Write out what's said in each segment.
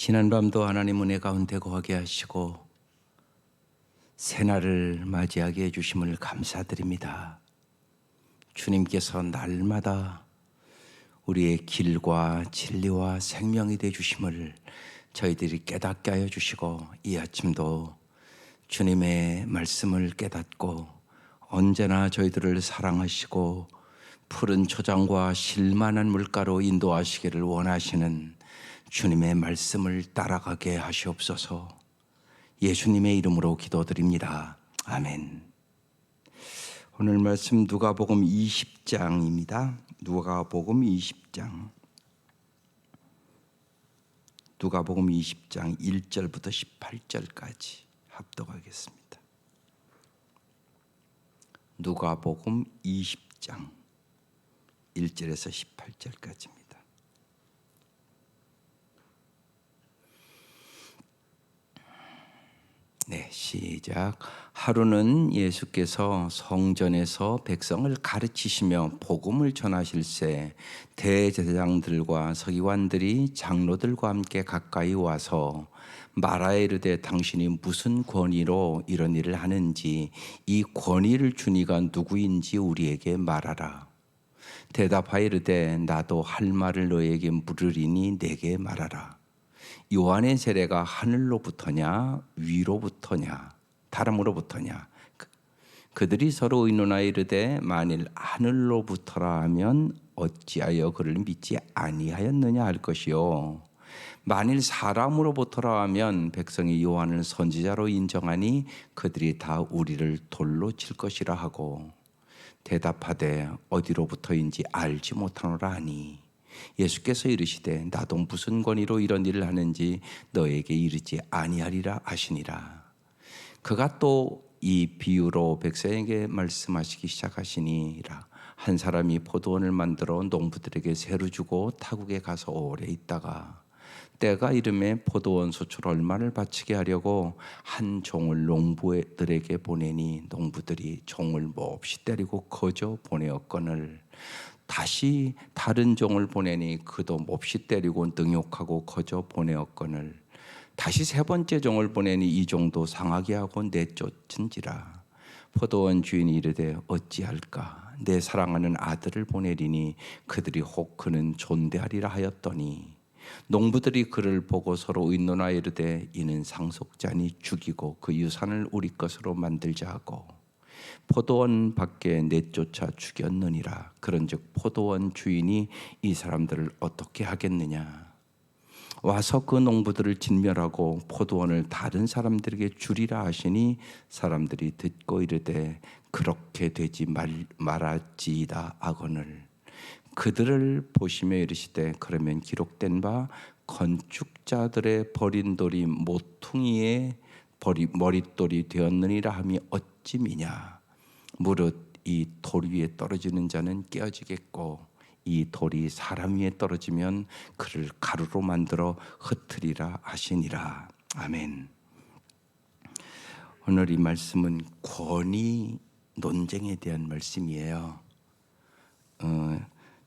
지난밤도 하나님 은혜 가운데 거하게 하시고 새날을 맞이하게 해주심을 감사드립니다. 주님께서 날마다 우리의 길과 진리와 생명이 되어주심을 저희들이 깨닫게 하여 주시고, 이 아침도 주님의 말씀을 깨닫고 언제나 저희들을 사랑하시고 푸른 초장과 실만한 물가로 인도하시기를 원하시는 주님의 말씀을 따라가게 하시옵소서. 예수님의 이름으로 기도드립니다. 아멘. 오늘 말씀 누가복음 20장입니다. 누가복음 20장 1절부터 18절까지 합독하겠습니다. 누가복음 20장 1절에서 18절까지입니다. 네, 시작. 하루는 예수께서 성전에서 백성을 가르치시며 복음을 전하실새 대제사장들과 서기관들이 장로들과 함께 가까이 와서 말하여 이르되 당신이 무슨 권위로 이런 일을 하는지, 이 권위를 준 이가 누구인지 우리에게 말하라. 대답하여 이르되 나도 할 말을 너에게 물으리니 내게 말하라. 요한의 세례가 하늘로부터냐 위로부터냐 다름으로부터냐? 그들이 서로 의논하여 이르되 만일 하늘로부터라 하면 어찌하여 그를 믿지 아니하였느냐 할 것이요, 만일 사람으로부터라 하면 백성이 요한을 선지자로 인정하니 그들이 다 우리를 돌로 칠 것이라 하고, 대답하되 어디로부터인지 알지 못하노라 하니, 예수께서 이르시되 나도 무슨 권위로 이런 일을 하는지 너에게 이르지 아니하리라 하시니라. 그가 또 이 비유로 백성에게 말씀하시기 시작하시니라. 한 사람이 포도원을 만들어 농부들에게 새로 주고 타국에 가서 오래 있다가 때가 이름에 포도원 소출 얼마를 바치게 하려고 한 종을 농부들에게 보내니 농부들이 종을 몹시 때리고 거저 보내었거늘, 다시 다른 종을 보내니 그도 몹시 때리고 능욕하고 거저 보내었거늘, 다시 세 번째 종을 보내니 이 종도 상하게 하고 내쫓은지라. 포도원 주인이 이르되 어찌할까? 내 사랑하는 아들을 보내리니 그들이 혹 그는 존대하리라 하였더니, 농부들이 그를 보고 서로 의논하여 이르되 이는 상속자니 죽이고 그 유산을 우리 것으로 만들자 하고 포도원 밖에 내쫓아 죽였느니라. 그런즉 포도원 주인이 이 사람들을 어떻게 하겠느냐? 와서 그 농부들을 진멸하고 포도원을 다른 사람들에게 주리라 하시니 사람들이 듣고 이르되 그렇게 되지 말았지이다 하거늘, 그들을 보시며 이르시되 그러면 기록된 바 건축자들의 버린 돌이 모퉁이의 머릿돌이 되었느니라 함이 어찌 미냐? 무릇 이 돌 위에 떨어지는 자는 깨어지겠고 이 돌이 사람 위에 떨어지면 그를 가루로 만들어 흩으리라 하시니라. 아멘. 오늘 이 말씀은 권위 논쟁에 대한 말씀이에요.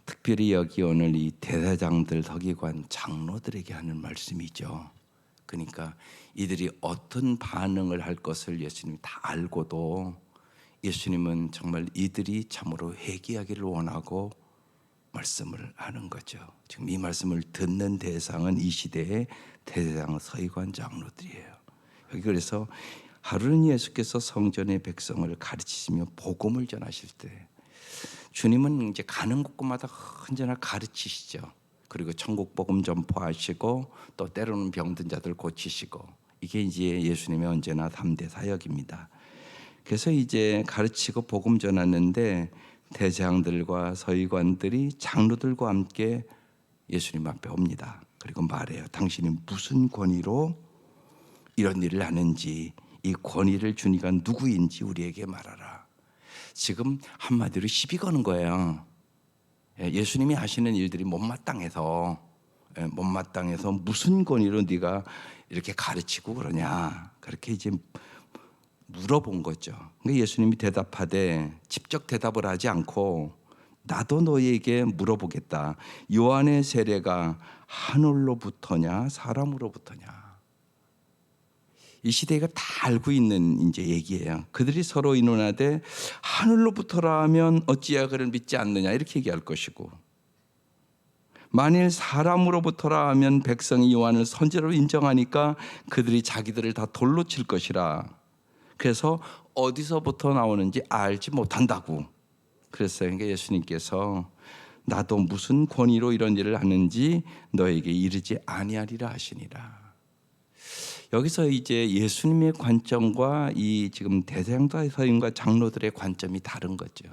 특별히 여기 오늘 이 대사장들, 서기관, 장로들에게 하는 말씀이죠. 그러니까 이들이 어떤 반응을 할 것을 예수님이 다 알고도 예수님은 정말 이들이 참으로 회개하기를 원하고 말씀을 하는 거죠. 지금 이 말씀을 듣는 대상은 이 시대의 대사장, 서기관, 장로들이에요. 여기 그래서 하루는 예수께서 성전의 백성을 가르치시며 복음을 전하실 때, 주님은 이제 가는 곳마다 언제나 가르치시죠. 그리고 천국 복음 전파하시고 또 때로는 병든 자들 고치시고, 이게 이제 예수님의 언제나 3대 사역입니다. 그래서 이제 가르치고 복음 전하는데 대장들과 서기관들이 장로들과 함께 예수님 앞에 옵니다. 그리고 말해요. 당신이 무슨 권위로 이런 일을 하는지, 이 권위를 준 이가 누구인지 우리에게 말하라. 지금 한마디로 시비 거는 거예요. 예수님이 하시는 일들이 못마땅해서 무슨 권위로 네가 이렇게 가르치고 그러냐, 그렇게 이제 물어본 거죠. 그러니까 예수님이 대답하되 직접 대답을 하지 않고 나도 너희에게 물어보겠다. 요한의 세례가 하늘로부터냐 사람으로부터냐? 이 시대가 다 알고 있는 이제 얘기예요. 그들이 서로 의논하되 하늘로부터라 하면 어찌하여 그를 믿지 않느냐 이렇게 얘기할 것이고, 만일 사람으로부터라 하면 백성이 요한을 선지자로 인정하니까 그들이 자기들을 다 돌로 칠 것이라. 그래서 어디서부터 나오는지 알지 못한다고 그랬어요. 그러니까 예수님께서 나도 무슨 권위로 이런 일을 하는지 너에게 이르지 아니하리라 하시니라. 여기서 이제 예수님의 관점과 이 지금 대제사장과 서인과 장로들의 관점이 다른 거죠.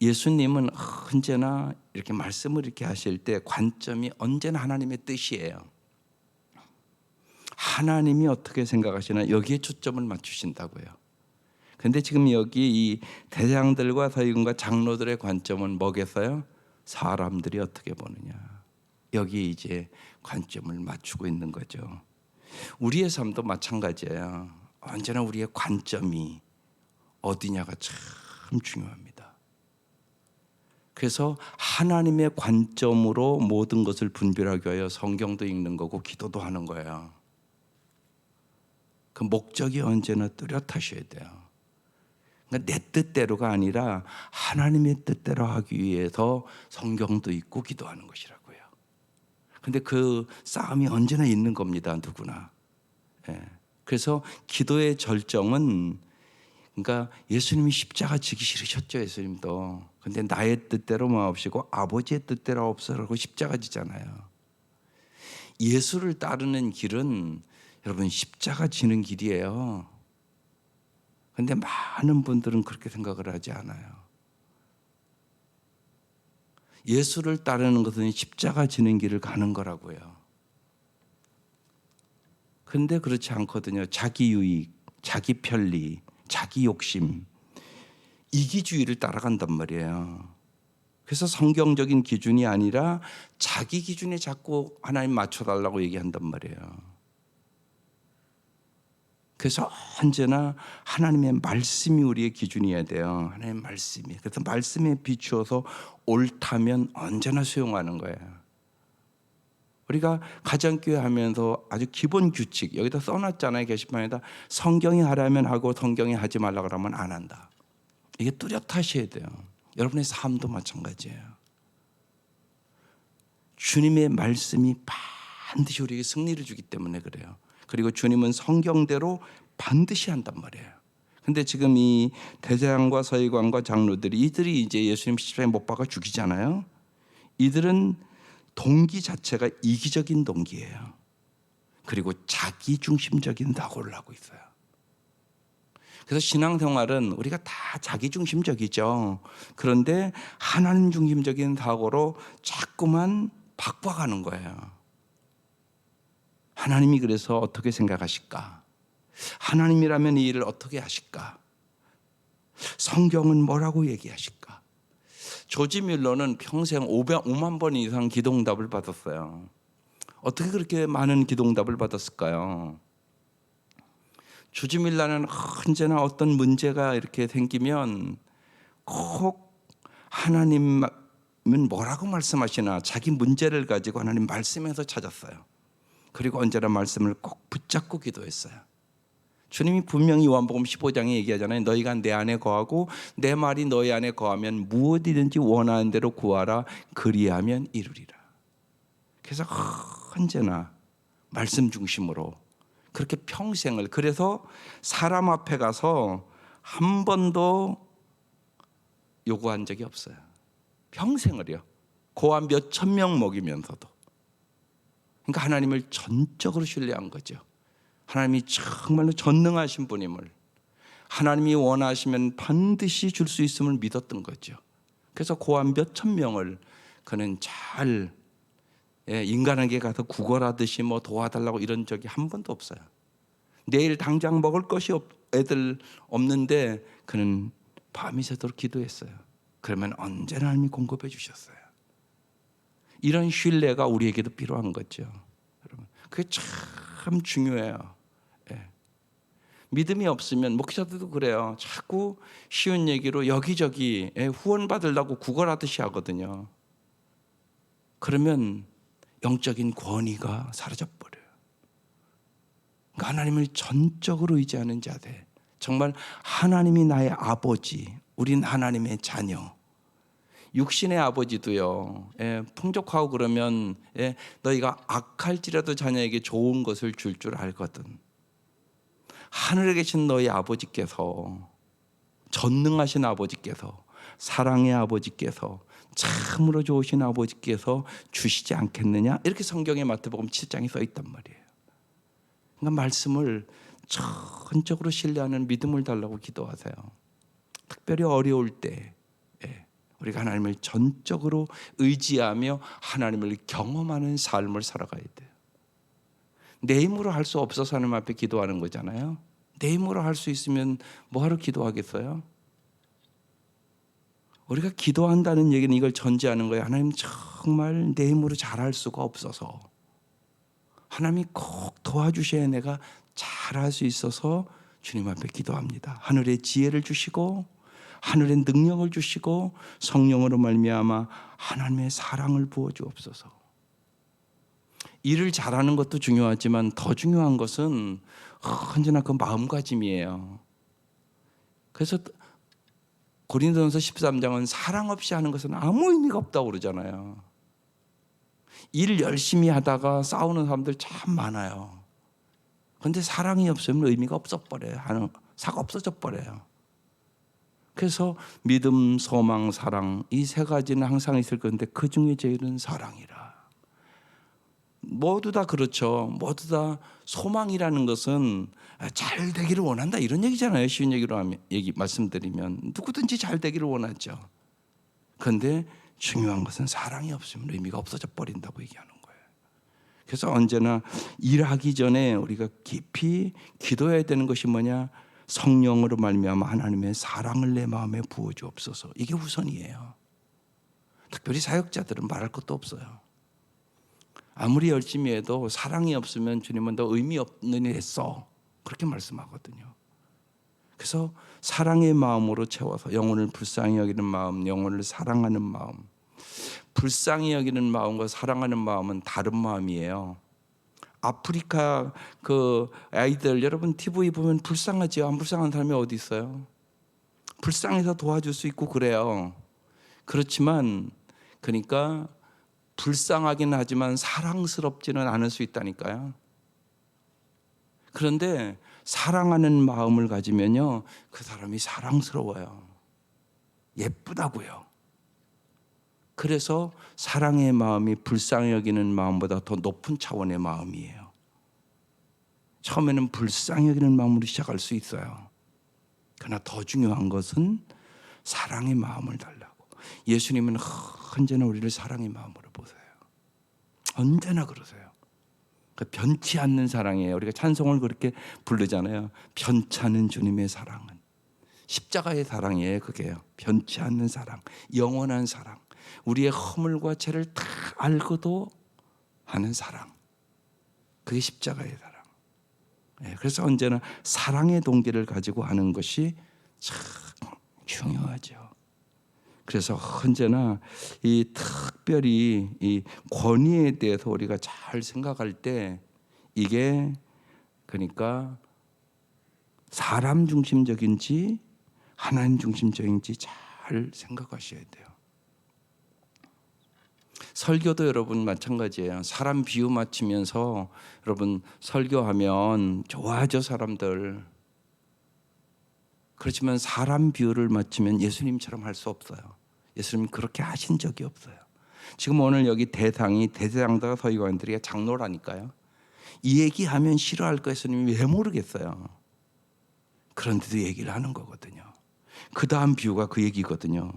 예수님은 언제나 이렇게 말씀을 이렇게 하실 때 관점이 언제나 하나님의 뜻이에요. 하나님이 어떻게 생각하시나 여기에 초점을 맞추신다고요. 그런데 지금 여기 이 대장들과 서기관과 장로들의 관점은 뭐겠어요? 사람들이 어떻게 보느냐. 여기 이제 관점을 맞추고 있는 거죠. 우리의 삶도 마찬가지예요. 언제나 우리의 관점이 어디냐가 참 중요합니다. 그래서 하나님의 관점으로 모든 것을 분별하기 위하여 성경도 읽는 거고 기도도 하는 거예요. 그 목적이 언제나 뚜렷하셔야 돼요. 그러니까 내 뜻대로가 아니라 하나님의 뜻대로 하기 위해서 성경도 읽고 기도하는 것이라고요. 근데 그 싸움이 언제나 있는 겁니다. 누구나. 예. 그래서 기도의 절정은, 그러니까 예수님이 십자가 지기 싫으셨죠. 예수님도. 근데 나의 뜻대로만 없이고 아버지의 뜻대로 없으라고 십자가 지잖아요. 예수를 따르는 길은 여러분 십자가 지는 길이에요. 근데 많은 분들은 그렇게 생각을 하지 않아요. 예수를 따르는 것은 십자가 지는 길을 가는 거라고요. 근데 그렇지 않거든요. 자기 유익, 자기 편리, 자기 욕심, 이기주의를 따라간단 말이에요. 그래서 성경적인 기준이 아니라 자기 기준에 자꾸 하나님 맞춰달라고 얘기한단 말이에요. 그래서 언제나 하나님의 말씀이 우리의 기준이어야 돼요. 하나님의 말씀이. 그래서 말씀에 비추어서 옳다면 언제나 수용하는 거예요. 우리가 가정교회 하면서 아주 기본 규칙 여기다 써놨잖아요. 게시판에다. 성경이 하라면 하고 성경이 하지 말라 그러면 안 한다. 이게 뚜렷하셔야 돼요. 여러분의 삶도 마찬가지예요. 주님의 말씀이 반드시 우리에게 승리를 주기 때문에 그래요. 그리고 주님은 성경대로 반드시 한단 말이에요. 근데 지금 이 대제사장과 서기관과 장로들이 이들이 이제 예수님 십자가에 못 박아 죽이잖아요. 이들은 동기 자체가 이기적인 동기예요. 그리고 자기 중심적인 낙오를 하고 있어요. 그래서 신앙생활은 우리가 다 자기 중심적이죠. 그런데 하나님 중심적인 사고로 자꾸만 바꿔가는 거예요. 하나님이 그래서 어떻게 생각하실까? 하나님이라면 이 일을 어떻게 하실까? 성경은 뭐라고 얘기하실까? 조지 밀러는 평생 5만 번 이상 기도응답을 받았어요. 어떻게 그렇게 많은 기도응답을 받았을까요? 조지 밀러는 언제나 어떤 문제가 이렇게 생기면 꼭 하나님은 뭐라고 말씀하시나 자기 문제를 가지고 하나님 말씀에서 찾았어요. 그리고 언제나 말씀을 꼭 붙잡고 기도했어요. 주님이 분명히 요한복음 15장에 얘기하잖아요. 너희가 내 안에 거하고 내 말이 너희 안에 거하면 무엇이든지 원하는 대로 구하라. 그리하면 이루리라. 그래서 언제나 말씀 중심으로 그렇게 평생을, 그래서 사람 앞에 가서 한 번도 요구한 적이 없어요. 평생을요. 고아 몇천 명 먹이면서도. 그러니까 하나님을 전적으로 신뢰한 거죠. 하나님이 정말로 전능하신 분임을, 하나님이 원하시면 반드시 줄 수 있음을 믿었던 거죠. 그래서 고아 몇천 명을 그는 잘 인간에게 가서 구걸하듯이 뭐 도와달라고 이런 적이 한 번도 없어요. 내일 당장 먹을 것이 애들 없는데 그는 밤이 새도록 기도했어요. 그러면 언제나 하나님이 공급해 주셨어요. 이런 신뢰가 우리에게도 필요한 거죠. 여러분, 그게 참 중요해요. 예. 믿음이 없으면 목사들도 그래요. 자꾸 쉬운 얘기로 여기저기 후원 받으려고 구걸하듯이 하거든요. 그러면 영적인 권위가 사라져버려요. 그러니까 하나님을 전적으로 의지하는 자들, 정말 하나님이 나의 아버지, 우린 하나님의 자녀. 육신의 아버지도요, 풍족하고 그러면 너희가 악할지라도 자녀에게 좋은 것을 줄 줄 알거든. 하늘에 계신 너희 아버지께서, 전능하신 아버지께서, 사랑의 아버지께서, 참으로 좋으신 아버지께서 주시지 않겠느냐? 이렇게 성경에 마태복음 7장에 써 있단 말이에요. 그러니까 말씀을 전적으로 신뢰하는 믿음을 달라고 기도하세요. 특별히 어려울 때 우리가 하나님을 전적으로 의지하며 하나님을 경험하는 삶을 살아가야 돼요. 내 힘으로 할 수 없어서 하나님 앞에 기도하는 거잖아요. 내 힘으로 할 수 있으면 뭐하러 기도하겠어요? 우리가 기도한다는 얘기는 이걸 전제하는 거예요. 하나님 정말 내 힘으로 잘할 수가 없어서 하나님이 꼭 도와주셔야 내가 잘할 수 있어서 주님 앞에 기도합니다. 하늘의 지혜를 주시고 하늘의 능력을 주시고 성령으로 말미암아 하나님의 사랑을 부어 주옵소서. 일을 잘하는 것도 중요하지만 더 중요한 것은 언제나 그 마음가짐이에요. 그래서 고린도전서 13장은 사랑 없이 하는 것은 아무 의미가 없다고 그러잖아요. 일 열심히 하다가 싸우는 사람들 참 많아요. 그런데 사랑이 없으면 의미가 없어버려요. 사가 없어져 버려요. 그래서 믿음, 소망, 사랑 이 세 가지는 항상 있을 건데 그 중에 제일은 사랑이라. 모두 다 그렇죠. 모두 다 소망이라는 것은 잘 되기를 원한다 이런 얘기잖아요. 쉬운 얘기로 말씀드리면 누구든지 잘 되기를 원하죠. 그런데 중요한 것은 사랑이 없으면 의미가 없어져 버린다고 얘기하는 거예요. 그래서 언제나 일하기 전에 우리가 깊이 기도해야 되는 것이 뭐냐? 성령으로 말미암아 하나님의 사랑을 내 마음에 부어 주옵소서. 이게 우선이에요. 특별히 사역자들은 말할 것도 없어요. 아무리 열심히 해도 사랑이 없으면 주님은 너 의미 없는 일 했어. 그렇게 말씀하거든요. 그래서 사랑의 마음으로 채워서 영혼을 불쌍히 여기는 마음, 영혼을 사랑하는 마음. 불쌍히 여기는 마음과 사랑하는 마음은 다른 마음이에요. 아프리카 그 아이들 여러분 TV 보면 불쌍하지요? 안 불쌍한 사람이 어디 있어요? 불쌍해서 도와줄 수 있고 그래요. 그렇지만 그러니까 불쌍하긴 하지만 사랑스럽지는 않을 수 있다니까요. 그런데 사랑하는 마음을 가지면요, 그 사람이 사랑스러워요. 예쁘다고요. 그래서 사랑의 마음이 불쌍히 여기는 마음보다 더 높은 차원의 마음이에요. 처음에는 불쌍히 여기는 마음으로 시작할 수 있어요. 그러나 더 중요한 것은 사랑의 마음을 달라고. 예수님은 언제나 우리를 사랑의 마음으로 보세요. 언제나 그러세요. 변치 않는 사랑이에요. 우리가 찬송을 그렇게 부르잖아요. 변찮은 주님의 사랑은 십자가의 사랑이에요. 그게요. 변치 않는 사랑, 영원한 사랑. 우리의 허물과 죄를 다 알고도 하는 사랑. 그게 십자가의 사랑. 그래서 언제나 사랑의 동기를 가지고 하는 것이 참 중요하죠. 그래서 언제나 이 특별히 이 권위에 대해서 우리가 잘 생각할 때 이게 그러니까 사람 중심적인지 하나님 중심적인지 잘 생각하셔야 돼요. 설교도 여러분 마찬가지예요. 사람 비유 맞추면서 여러분 설교하면 좋아하죠, 사람들. 그렇지만 사람 비유를 맞추면 예수님처럼 할 수 없어요. 예수님 그렇게 하신 적이 없어요. 지금 오늘 여기 대상이 대제사장들과 서기관들이 장로라니까요. 이 얘기하면 싫어할 거 예수님이 왜 모르겠어요. 그런데도 얘기를 하는 거거든요. 그 다음 비유가 그 얘기거든요.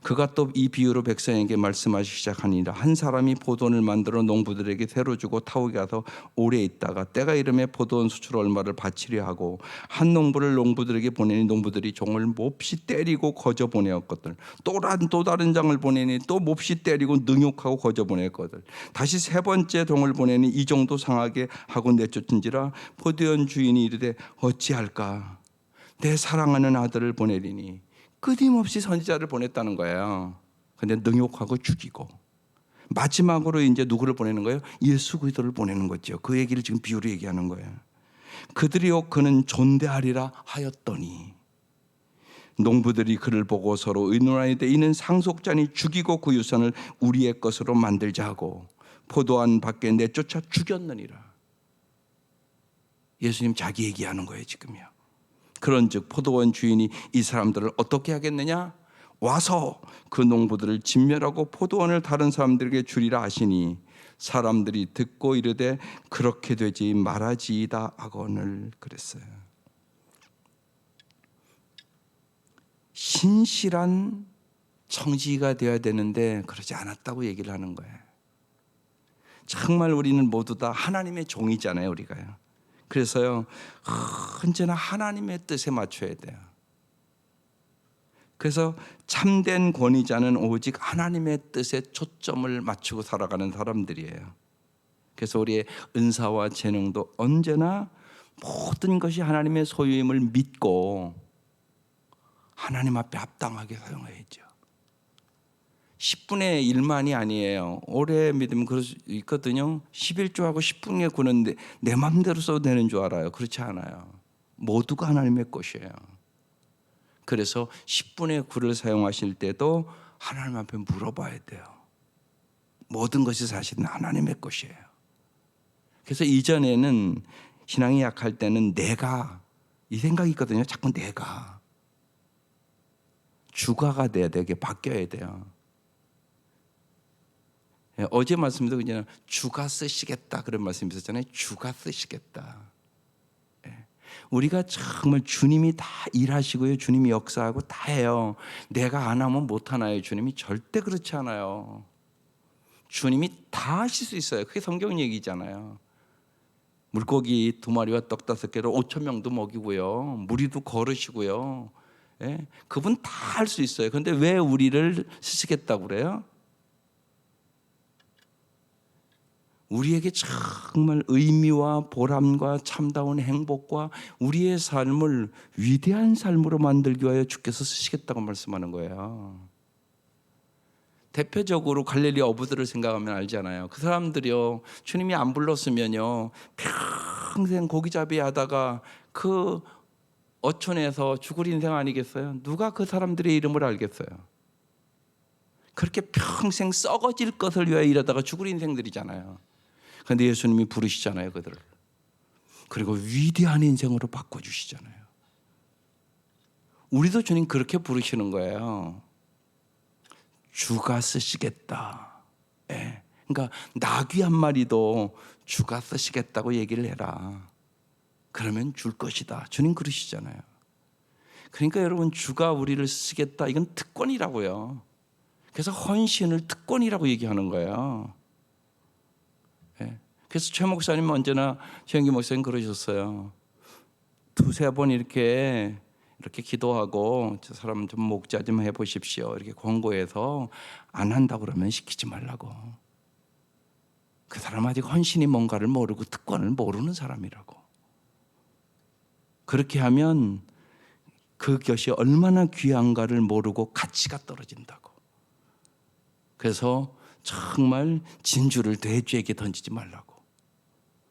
그가 또 이 비유로 백성에게 말씀하시기 시작하니라. 한 사람이 포도원을 만들어 농부들에게 새로 주고 타옥에 가서 오래 있다가 때가 이름에 포도원 수출 얼마를 바치려 하고 한 농부를 농부들에게 보내니 농부들이 종을 몹시 때리고 거저 보내었거든. 또 다른 장을 보내니 또 몹시 때리고 능욕하고 거저 보냈거든. 다시 세 번째 종을 보내니 이 종도 상하게 하고 내쫓은지라. 포도원 주인이 이르되 어찌할까? 내 사랑하는 아들을 보내리니. 끊임없이 선지자를 보냈다는 거예요. 근데 능욕하고 죽이고 마지막으로 이제 누구를 보내는 거예요? 예수 그리스도를 보내는 거죠. 그 얘기를 지금 비유로 얘기하는 거예요. 그들이요 그는 존대하리라 하였더니 농부들이 그를 보고 서로 의논하되 이는 상속자니 죽이고 그 유산을 우리의 것으로 만들자 하고 포도원 밖에 내쫓아 죽였느니라. 예수님 자기 얘기하는 거예요 지금요. 그런즉 포도원 주인이 이 사람들을 어떻게 하겠느냐? 와서 그 농부들을 진멸하고 포도원을 다른 사람들에게 주리라 하시니 사람들이 듣고 이르되 그렇게 되지 말아지이다 하거늘 그랬어요. 신실한 청지기가 되어야 되는데 그러지 않았다고 얘기를 하는 거예요. 정말 우리는 모두 다 하나님의 종이잖아요, 우리가요. 그래서요 언제나 하나님의 뜻에 맞춰야 돼요. 그래서 참된 권위자는 오직 하나님의 뜻에 초점을 맞추고 살아가는 사람들이에요. 그래서 우리의 은사와 재능도 언제나 모든 것이 하나님의 소유임을 믿고 하나님 앞에 합당하게 사용해야죠. 10분의 1만이 아니에요. 오래 믿으면 그럴 수 있거든요. 11조하고 10분의 9는 내 마음대로 써도 되는 줄 알아요. 그렇지 않아요. 모두가 하나님의 것이에요. 그래서 10분의 9를 사용하실 때도 하나님 앞에 물어봐야 돼요. 모든 것이 사실은 하나님의 것이에요. 그래서 이전에는 신앙이 약할 때는 내가 이 생각이 있거든요. 자꾸 내가 주가가 돼야 되게 바뀌어야 돼요. 어제 말씀도 그냥 주가 쓰시겠다 그런 말씀 있었잖아요. 주가 쓰시겠다. 우리가 정말 주님이 다 일하시고요. 주님이 역사하고 다 해요. 내가 안 하면 못 하나요? 주님이 절대 그렇지 않아요. 주님이 다 하실 수 있어요. 그게 성경 얘기잖아요. 물고기 2마리와 떡 5개로 5,000명도 먹이고요. 무리도 거르시고요. 그분 다 할 수 있어요. 그런데 왜 우리를 쓰시겠다고 그래요? 우리에게 정말 의미와 보람과 참다운 행복과 우리의 삶을 위대한 삶으로 만들기 위하여 주께서 쓰시겠다고 말씀하는 거예요. 대표적으로 갈릴리 어부들을 생각하면 알잖아요. 그 사람들이요 주님이 안 불렀으면요 평생 고기잡이 하다가 그 어촌에서 죽을 인생 아니겠어요? 누가 그 사람들의 이름을 알겠어요? 그렇게 평생 썩어질 것을 위하여 일하다가 죽을 인생들이잖아요. 그런데 예수님이 부르시잖아요, 그들을. 그리고 위대한 인생으로 바꿔주시잖아요. 우리도 주님 그렇게 부르시는 거예요. 주가 쓰시겠다. 그러니까 나귀 한 마리도 주가 쓰시겠다고 얘기를 해라. 그러면 줄 것이다. 주님 그러시잖아요. 그러니까 여러분 주가 우리를 쓰시겠다. 이건 특권이라고요. 그래서 헌신을 특권이라고 얘기하는 거예요. 그래서 최 목사님은 언제나 최영기 목사님 그러셨어요. 2-3번 이렇게 기도하고 저 사람 좀 목자 좀 해보십시오. 이렇게 권고해서 안 한다고 그러면 시키지 말라고. 그 사람 아직 헌신이 뭔가를 모르고 특권을 모르는 사람이라고. 그렇게 하면 그것이 얼마나 귀한가를 모르고 가치가 떨어진다고. 그래서 정말 진주를 돼지에게 던지지 말라고.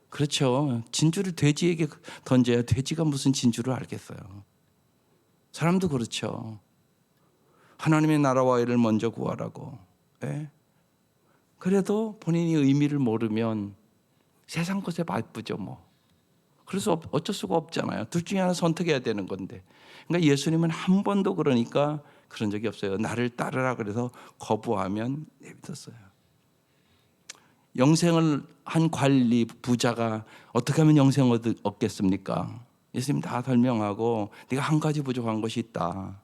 그렇죠. 진주를 돼지에게 던져야 돼지가 무슨 진주를 알겠어요. 사람도 그렇죠. 하나님의 나라와 일을 먼저 구하라고. 그래도 본인이 의미를 모르면 세상 것에 바쁘죠 뭐. 그래서 어쩔 수가 없잖아요. 둘 중에 하나 선택해야 되는 건데. 그러니까 예수님은 한 번도 그러니까 그런 적이 없어요. 나를 따르라 그래서 거부하면 내비뒀어요. 영생을 한 관리 부자가 어떻게 하면 영생을 얻겠습니까? 예수님 다 설명하고 네가 한 가지 부족한 것이 있다.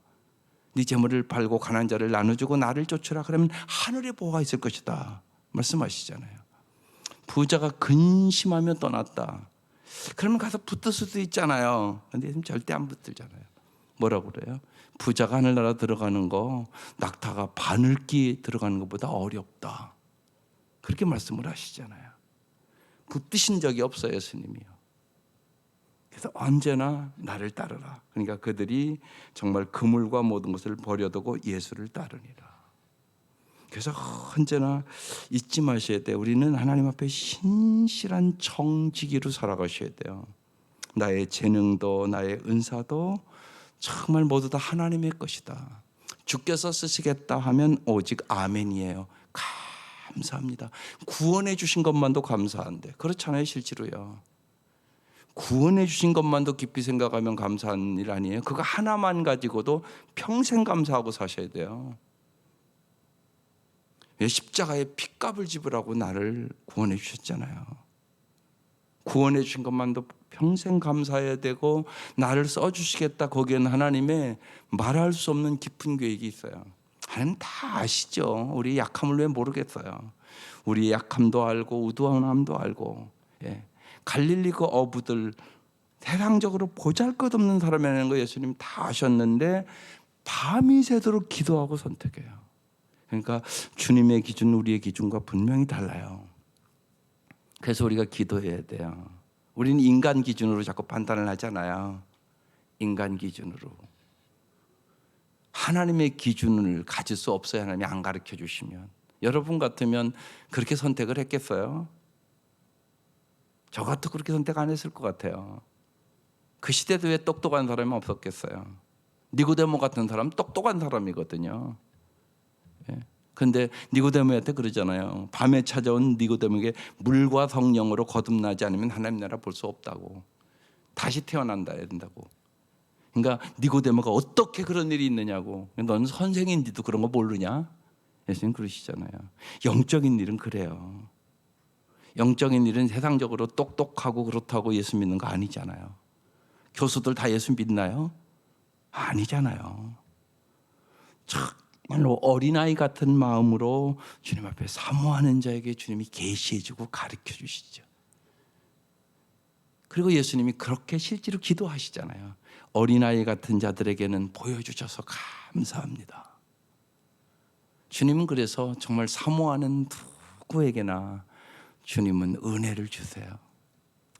네 재물을 팔고 가난한 자를 나눠주고 나를 쫓으라. 그러면 하늘에 보호가 있을 것이다 말씀하시잖아요. 부자가 근심하며 떠났다. 그러면 가서 붙을 수도 있잖아요. 근데 예수님 절대 안 붙들잖아요. 뭐라고 그래요? 부자가 하늘나라 들어가는 거 낙타가 바늘기 들어가는 것보다 어렵다. 그렇게 말씀을 하시잖아요. 붙드신 적이 없어요, 예수님이요. 그래서 언제나 나를 따르라. 그러니까 그들이 정말 그물과 모든 것을 버려두고 예수를 따르니라. 그래서 언제나 잊지 마셔야 돼요. 우리는 하나님 앞에 신실한 정직이로 살아가셔야 돼요. 나의 재능도 나의 은사도 정말 모두 다 하나님의 것이다. 주께서 쓰시겠다 하면 오직 아멘이에요. 감사합니다. 구원해 주신 것만도 감사한데 그렇잖아요. 실제로요. 구원해 주신 것만도 깊이 생각하면 감사한 일 아니에요? 그거 하나만 가지고도 평생 감사하고 사셔야 돼요. 왜 십자가에 핏값을 지불하고 나를 구원해 주셨잖아요. 구원해 주신 것만도 평생 감사해야 되고 나를 써주시겠다. 거기에는 하나님의 말할 수 없는 깊은 계획이 있어요. 하나님 다 아시죠. 우리 약함을 왜 모르겠어요. 우리 약함도 알고 우두함도 알고. 예. 갈릴리 그 어부들 세상적으로 보잘것없는 사람이라는 거 예수님 다 아셨는데 밤이 새도록 기도하고 선택해요. 그러니까 주님의 기준 우리의 기준과 분명히 달라요. 그래서 우리가 기도해야 돼요. 우리는 인간 기준으로 자꾸 판단을 하잖아요. 인간 기준으로. 하나님의 기준을 가질 수 없어요. 하나님이 안 가르쳐 주시면. 여러분 같으면 그렇게 선택을 했겠어요? 저 같아도 그렇게 선택 안 했을 것 같아요. 그 시대도 왜 똑똑한 사람이 없었겠어요? 니고데모 같은 사람 똑똑한 사람이거든요. 그런데 니고데모한테 그러잖아요. 밤에 찾아온 니고데모에게 물과 성령으로 거듭나지 않으면 하나님 나라 볼 수 없다고. 다시 태어난다야 된다고. 그러니까 니고데모가 어떻게 그런 일이 있느냐고. 너는 선생인지도 그런 거 모르냐? 예수님 그러시잖아요. 영적인 일은 그래요. 영적인 일은 세상적으로 똑똑하고 그렇다고 예수 믿는 거 아니잖아요. 교수들 다 예수 믿나요? 아니잖아요. 정말로 어린아이 같은 마음으로 주님 앞에 사모하는 자에게 주님이 계시해주고 가르쳐 주시죠. 그리고 예수님이 그렇게 실제로 기도하시잖아요. 어린아이 같은 자들에게는 보여주셔서 감사합니다. 주님은 그래서 정말 사모하는 누구에게나 주님은 은혜를 주세요.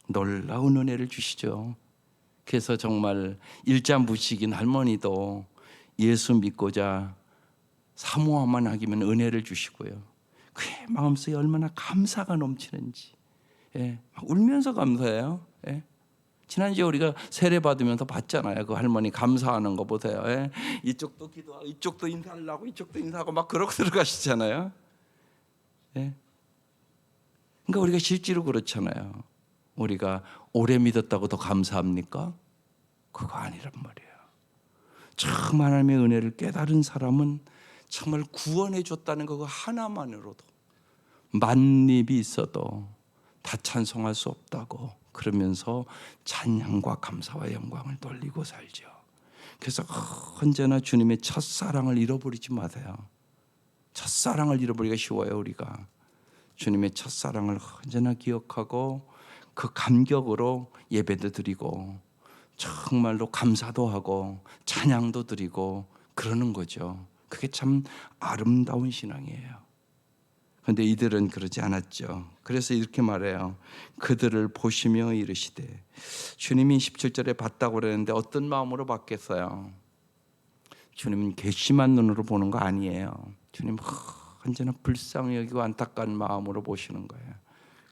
놀라운 은혜를 주시죠. 그래서 정말 일자무식인 할머니도 예수 믿고자 사모함만 하기면 은혜를 주시고요. 그의 마음속에 얼마나 감사가 넘치는지. 예, 울면서 감사해요. 예. 지난주에 우리가 세례 받으면서 봤잖아요. 그 할머니 감사하는 거 보세요. 예. 이쪽도 기도하고 이쪽도 인사하려고 이쪽도 인사하고 막 그러고 들어가시잖아요. 예. 그러니까 우리가 실제로 그렇잖아요. 우리가 오래 믿었다고 더 감사합니까? 그거 아니란 말이에요. 정말 하나님의 은혜를 깨달은 사람은 정말 구원해 줬다는 거 하나만으로도 만입이 있어도 다 찬송할 수 없다고 그러면서 찬양과 감사와 영광을 돌리고 살죠. 그래서 언제나 주님의 첫사랑을 잃어버리지 마세요. 첫사랑을 잃어버리기가 쉬워요. 우리가 주님의 첫사랑을 언제나 기억하고 그 감격으로 예배도 드리고 정말로 감사도 하고 찬양도 드리고 그러는 거죠. 그게 참 아름다운 신앙이에요. 그런데 이들은 그러지 않았죠. 그래서 이렇게 말해요. 그들을 보시며 이르시되. 주님이 17절에 봤다고 그러는데 어떤 마음으로 봤겠어요? 주님은 괘씸한 눈으로 보는 거 아니에요. 주님 언제나 불쌍히 여기고 안타까운 마음으로 보시는 거예요.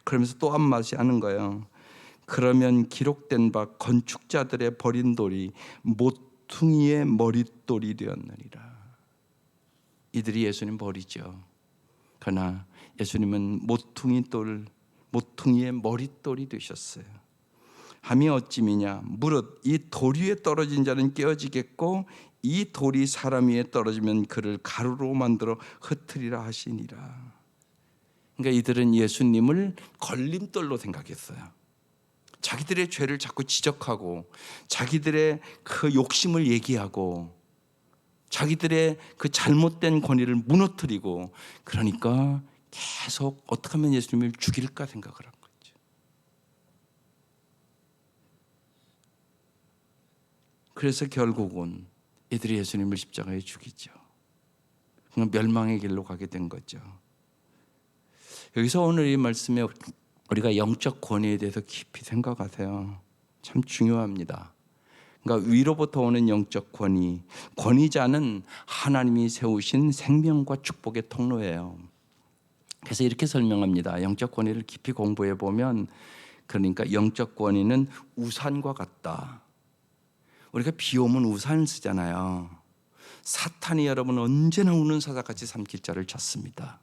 그러면서 또 한마디 하는 거예요. 그러면 기록된 바 건축자들의 버린 돌이 모퉁이의 머릿돌이 되었느니라. 이들이 예수님 버리죠. 그러나 예수님은 모퉁이의 머릿돌이 되셨어요. 함이 어찌미냐 무릇 이 돌 위에 떨어진 자는 깨어지겠고 이 돌이 사람 위에 떨어지면 그를 가루로 만들어 흩으리라 하시니라. 그러니까 이들은 예수님을 걸림돌로 생각했어요. 자기들의 죄를 자꾸 지적하고 자기들의 그 욕심을 얘기하고 자기들의 그 잘못된 권위를 무너뜨리고, 그러니까 계속 어떻게 하면 예수님을 죽일까 생각을 한 거죠. 그래서 결국은 이들이 예수님을 십자가에 죽이죠. 멸망의 길로 가게 된 거죠. 여기서 오늘 이 말씀에 우리가 영적 권위에 대해서 깊이 생각하세요. 참 중요합니다. 그러니까 위로부터 오는 영적 권위, 권위자는 하나님이 세우신 생명과 축복의 통로예요. 그래서 이렇게 설명합니다. 영적 권위를 깊이 공부해 보면, 그러니까 영적 권위는 우산과 같다. 우리가 비 오면 우산을 쓰잖아요. 사탄이 여러분 언제나 우는 사자같이 삼킬자를 쳤습니다.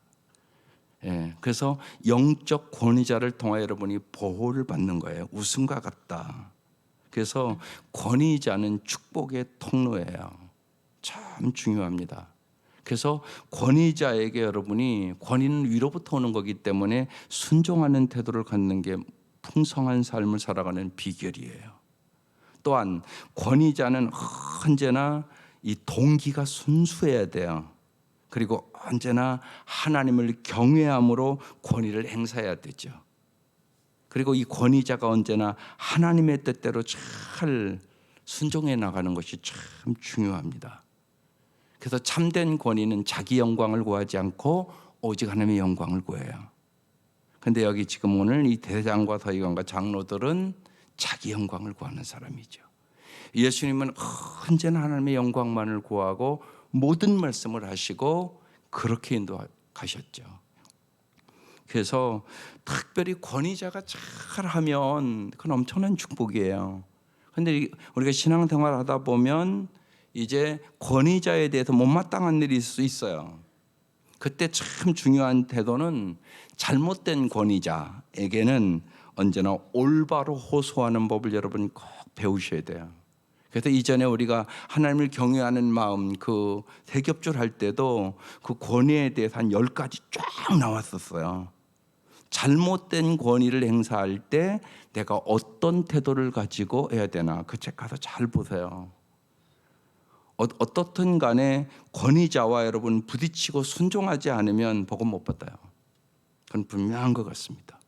그래서 영적 권위자를 통하여 여러분이 보호를 받는 거예요. 우승과 같다. 그래서 권위자는 축복의 통로예요. 참 중요합니다. 그래서 권위자에게 여러분이, 권위는 위로부터 오는 거기 때문에 순종하는 태도를 갖는 게 풍성한 삶을 살아가는 비결이에요. 또한 권위자는 언제나 이 동기가 순수해야 돼요. 그리고 언제나 하나님을 경외함으로 권위를 행사해야 되죠. 그리고 이 권위자가 언제나 하나님의 뜻대로 잘 순종해 나가는 것이 참 중요합니다. 그래서 참된 권위는 자기 영광을 구하지 않고 오직 하나님의 영광을 구해요. 그런데 여기 지금 오늘 이 대장과 서기관과 장로들은 자기 영광을 구하는 사람이죠. 예수님은 언제나 하나님의 영광만을 구하고 모든 말씀을 하시고 그렇게 인도하셨죠. 그래서 특별히 권위자가 잘하면 그건 엄청난 축복이에요. 그런데 우리가 신앙생활 하다 보면 이제 권위자에 대해서 못마땅한 일이 있을 수 있어요. 그때 참 중요한 태도는 잘못된 권위자에게는 언제나 올바로 호소하는 법을 여러분 꼭 배우셔야 돼요. 그래서 이전에 우리가 하나님을 경외하는 마음, 그 세겹줄 할 때도 그 권위에 대해서 한 10가지 쫙 나왔었어요. 잘못된 권위를 행사할 때 내가 어떤 태도를 가지고 해야 되나, 그 책 가서 잘 보세요. 어떻든 간에 권위자와 여러분 부딪히고 순종하지 않으면 복음 못 받아요. 그건 분명한 것 같습니다.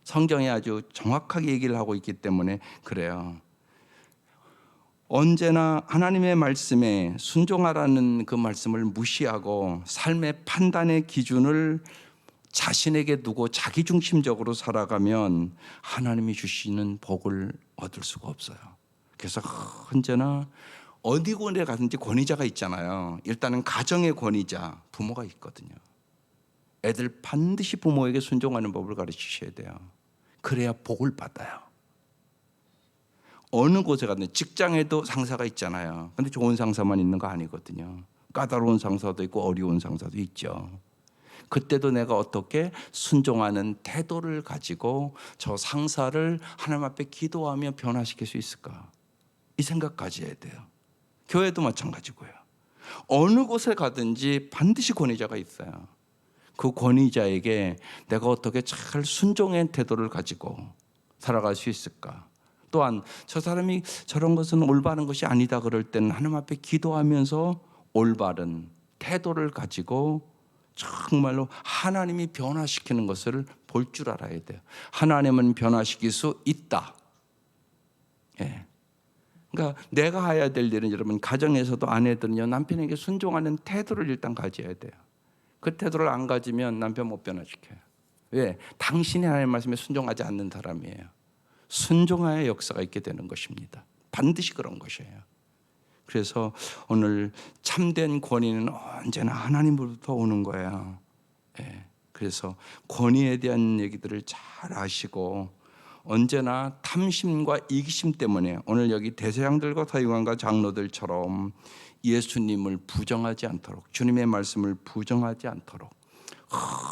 성경이 아주 정확하게 얘기를 하고 있기 때문에 그래요. 언제나 하나님의 말씀에 순종하라는 그 말씀을 무시하고 삶의 판단의 기준을 자신에게 두고 자기중심적으로 살아가면 하나님이 주시는 복을 얻을 수가 없어요. 그래서 언제나 어디 군에 가든지 권위자가 있잖아요. 일단은 가정의 권위자, 부모가 있거든요. 애들 반드시 부모에게 순종하는 법을 가르치셔야 돼요. 그래야 복을 받아요. 어느 곳에 가든 직장에도 상사가 있잖아요. 근데 좋은 상사만 있는 거 아니거든요. 까다로운 상사도 있고 어려운 상사도 있죠. 그때도 내가 어떻게 순종하는 태도를 가지고 저 상사를 하나님 앞에 기도하며 변화시킬 수 있을까? 이 생각 가져야 돼요. 교회도 마찬가지고요. 어느 곳에 가든지 반드시 권위자가 있어요. 그 권위자에게 내가 어떻게 잘 순종의 태도를 가지고 살아갈 수 있을까? 또한 저 사람이 저런 것은 올바른 것이 아니다 그럴 때는 하나님 앞에 기도하면서 올바른 태도를 가지고 정말로 하나님이 변화시키는 것을 볼 줄 알아야 돼요. 하나님은 변화시킬 수 있다. 예. 그러니까 내가 해야 될 일은 여러분 가정에서도 아내들은요, 남편에게 순종하는 태도를 일단 가져야 돼요. 그 태도를 안 가지면 남편 못 변화시켜요. 왜? 당신이 하나님의 말씀에 순종하지 않는 사람이에요. 순종하여 역사가 있게 되는 것입니다. 반드시 그런 것이에요. 그래서 오늘 참된 권위는 언제나 하나님으로부터 오는 거예요. 예. 그래서 권위에 대한 얘기들을 잘 아시고 언제나 탐심과 이기심 때문에 오늘 여기 대제사장들과 서기관과 장로들처럼 예수님을 부정하지 않도록, 주님의 말씀을 부정하지 않도록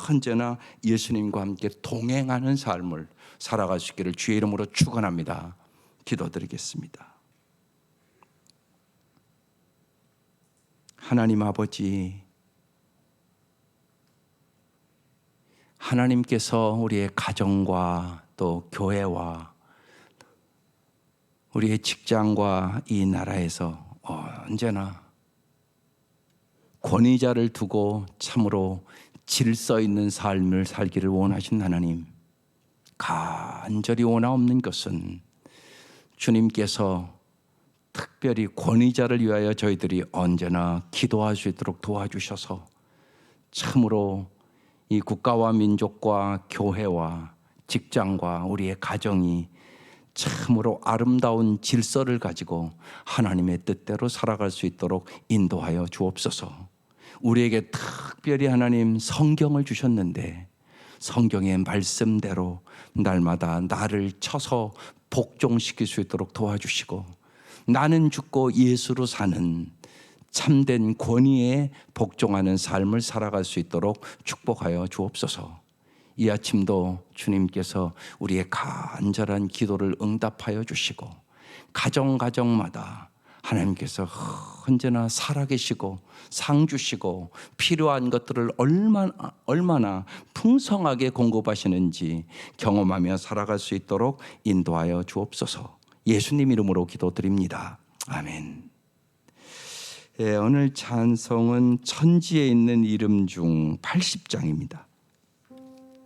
언제나 예수님과 함께 동행하는 삶을 살아갈 수 있기를 주의 이름으로 축원합니다. 기도드리겠습니다. 하나님 아버지, 하나님께서 우리의 가정과 또 교회와 우리의 직장과 이 나라에서 언제나 권위자를 두고 참으로 질서 있는 삶을 살기를 원하신 하나님, 간절히 원하옵는 것은 주님께서 특별히 권위자를 위하여 저희들이 언제나 기도할 수 있도록 도와주셔서 참으로 이 국가와 민족과 교회와 직장과 우리의 가정이 참으로 아름다운 질서를 가지고 하나님의 뜻대로 살아갈 수 있도록 인도하여 주옵소서. 우리에게 특별히 하나님 성경을 주셨는데 성경의 말씀대로 날마다 나를 쳐서 복종시킬 수 있도록 도와주시고, 나는 죽고 예수로 사는 참된 권위에 복종하는 삶을 살아갈 수 있도록 축복하여 주옵소서. 이 아침도 주님께서 우리의 간절한 기도를 응답하여 주시고, 가정마다 하나님께서 언제나 살아계시고 상 주시고 필요한 것들을 얼마나 풍성하게 공급하시는지 경험하며 살아갈 수 있도록 인도하여 주옵소서. 예수님 이름으로 기도드립니다. 아멘. 오늘 찬송은 천지에 있는 이름 중 80장입니다.